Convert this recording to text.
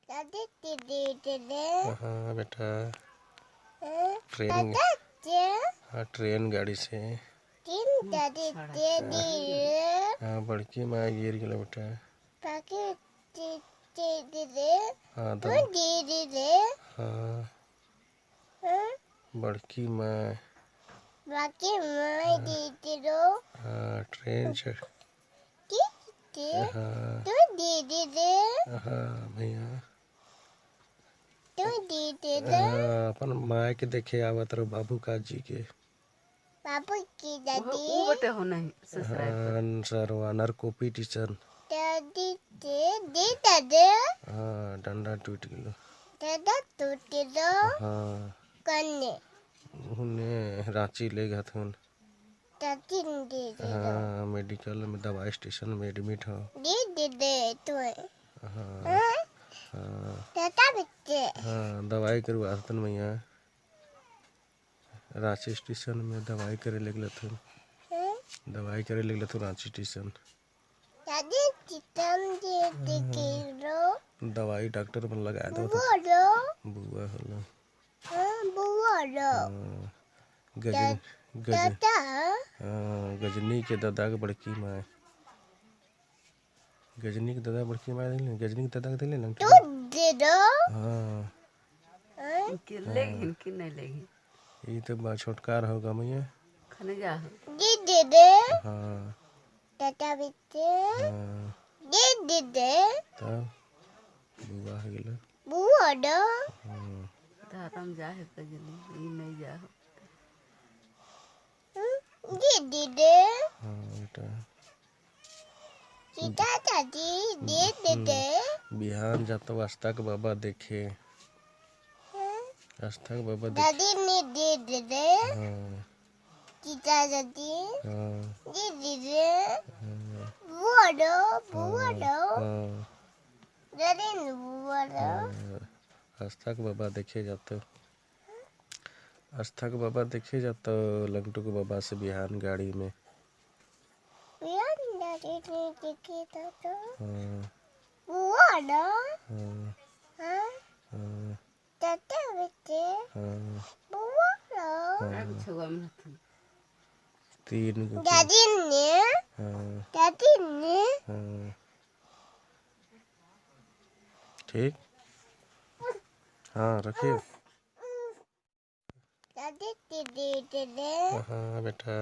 दादी दीदी दीदी हाँ बेटा, हाँ ट्रेन। दादी हाँ, ट्रेन गाड़ी से। तीन दादी दीदी हाँ, बड़की माँ गिर गया बेटा। बाकी दीदी दीदी हाँ तू दीदी दे हाँ, हाँ बड़की माँ। बाकी मैं दीदी दो हाँ, ट्रेन से। दीदी हाँ तू दीदी दे हाँ भैया। तू दीदी दे हाँ, अपन माँ के देखे आवत रहो बाबू काजी के। बाबू की दादी बटे हो नहीं ससुराल पर। हाँ, सरवा नरकोपी टीचर। दादी दे दे दादी हाँ, डंडा टूट गलो। दादा टूट दो हाँ, कन्ने उन्हें रांची ले गए थे। दादी दे दे दो हाँ, मेडिकल में दवाई स्टेशन में एडमिट हो। दे दे तू हाँ हाँ हाँ दादा बच्चे हाँ, दवाई करवा था भैया। रांची स्टेशन में दवाई करे लगे थे। हाँ दवाई करे लगे थे रांची स्टेशन। दादी चितम दे किलो दवाई डॉक्टर में लगाया था। बोलो बुआ हलो। हाँ बोलो हाँ, गजन गजन। दादा हाँ, गजनी के दादा के बड़की माँ। गजनी के दादा बड़की माँ दिले। गजनी के दादा के दिले ना। तू दे दो हाँ, हाँ इनकी लेगी इनकी नहीं लेगी। ये तो बड़ा छोटकार होगा भैया। खाने जा दे दे हाँ दादा बच्चे हाँ, दे दे तब बुआ हो गया। बोलो हाँ, धारम जा है कजली ये नहीं जा हो। दे हाँ बेटा। सीता दादी दे बिहान जाता हूँ आस्था के बाबा देखे। आस्था के बाबा देखे। दादी ने दे हाँ सीता दादी हाँ दे हाँ बोलो हाँ दादी ने बोलो हाँ, आस्था के बाबा देखे जाते हो। आस्था के बाबा देखे जाता हो लंगटू के बाबा से बिहान गाड़ी में। यार दादी ने देखे तो हाँ बोलो हाँ हाँ हाँ दादा बच्चे हाँ बोलो हाँ, छुआ में थी। तीन गो। दादी ने हाँ हाँ, ठीक। हाँ रखिए। दादी दे हाँ बेटा।